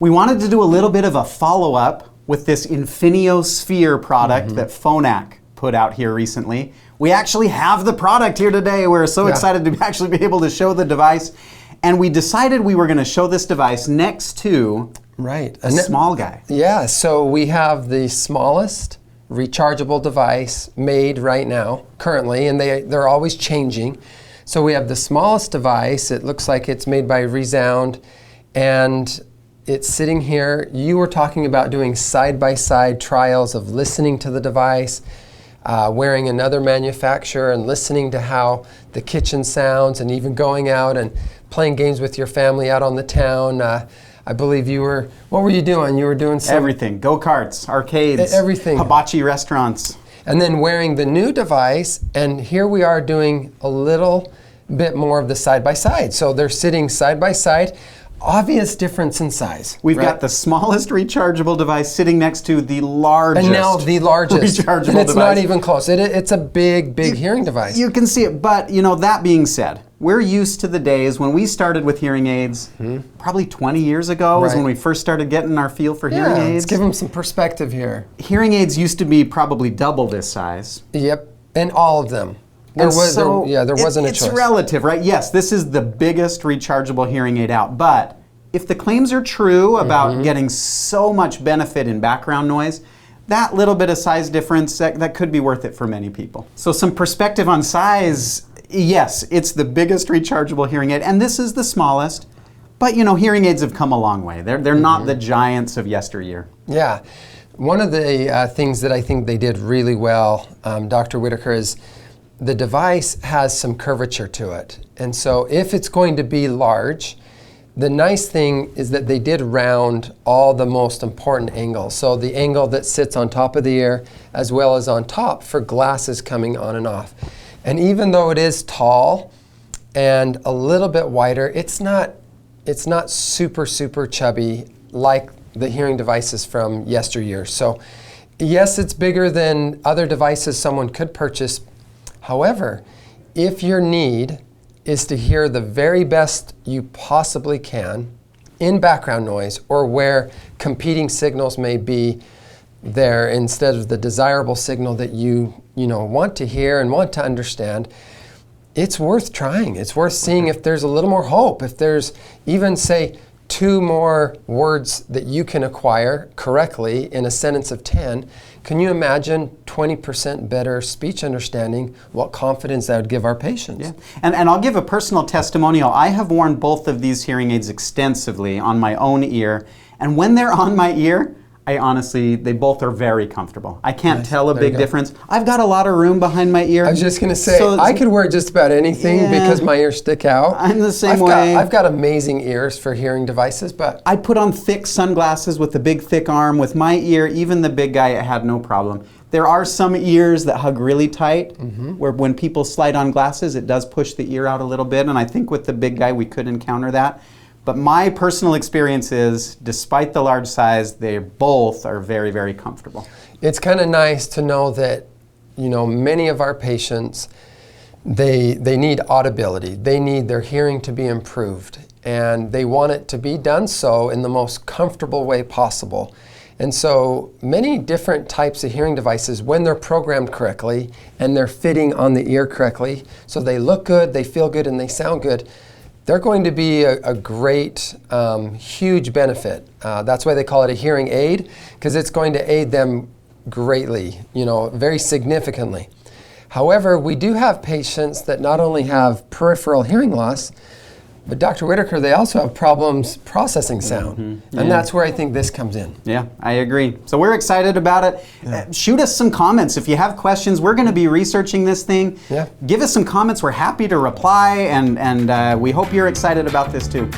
We wanted to do a little bit of a follow-up with this Infinio Sphere product that Phonak put out here recently. We actually have the product here today. We're so excited to actually be able to show the device. And we decided we were going to show this device next to a small guy. Yeah, so we have the smallest rechargeable device made right now, currently, and they're always changing. So we have the smallest device. It looks like it's made by Resound, and it's sitting here. You were talking about doing side-by-side trials of listening to the device, wearing another manufacturer and listening to how the kitchen sounds, and even going out and playing games with your family out on the town. I believe you were, what were you doing? You were doing some... Everything. Go-karts, arcades, everything. hibachi restaurants. And then wearing the new device, and here we are doing a little bit more of the side-by-side. So they're sitting side-by-side. Obvious difference in size. We've got the smallest rechargeable device sitting next to the largest. And now the largest rechargeable and it's device. Not even close. It's a big hearing device. You can see it, but that being said, we're used to the days when we started with hearing aids, probably 20 years ago was when we first started getting our feel for hearing aids. Let's give them some perspective here. Hearing aids used to be probably double this size. Yep, and all of them. There wasn't a choice. It's relative, right? Yes, this is the biggest rechargeable hearing aid out, but if the claims are true about getting so much benefit in background noise, that little bit of size difference, that could be worth it for many people. So some perspective on size, yes, it's the biggest rechargeable hearing aid, and this is the smallest, but hearing aids have come a long way. They're not the giants of yesteryear. Yeah, one of the things that I think they did really well, Dr. Whitaker, is the device has some curvature to it. And so if it's going to be large, the nice thing is that they did round all the most important angles. So the angle that sits on top of the ear as well as on top for glasses coming on and off. And even though it is tall and a little bit wider, it's not super chubby like the hearing devices from yesteryear. So yes, it's bigger than other devices someone could purchase. However, if your need is to hear the very best you possibly can in background noise, or where competing signals may be there instead of the desirable signal that you want to hear and want to understand, it's worth trying. It's worth seeing if there's a little more hope, if there's even, say, 2 more words that you can acquire correctly in a sentence of 10. Can you imagine 20% better speech understanding, what confidence that would give our patients? Yeah. And I'll give a personal testimonial. I have worn both of these hearing aids extensively on my own ear, and when they're on my ear, they both are very comfortable. I can't tell a big difference. I've got a lot of room behind my ear. I was just going to say, I could wear just about anything because my ears stick out. I'm the same way. I've got amazing ears for hearing devices, but I put on thick sunglasses with the big thick arm. With my ear, even the big guy, it had no problem. There are some ears that hug really tight, where when people slide on glasses, it does push the ear out a little bit, and I think with the big guy, we could encounter that. But my personal experience is, despite the large size, they both are very, very comfortable. It's kind of nice to know that, many of our patients, they need audibility. They need their hearing to be improved, and they want it to be done so in the most comfortable way possible. And so many different types of hearing devices, when they're programmed correctly and they're fitting on the ear correctly, so they look good, they feel good, and they sound good, they're going to be a great, huge benefit. That's why they call it a hearing aid, because it's going to aid them greatly, very significantly. However, we do have patients that not only have peripheral hearing loss, but Dr. Whitaker, they also have problems processing sound. And that's where I think this comes in. Yeah, I agree. So we're excited about it. Shoot us some comments. If you have questions, we're going to be researching this thing. Give us some comments. We're happy to reply, and we hope you're excited about this too.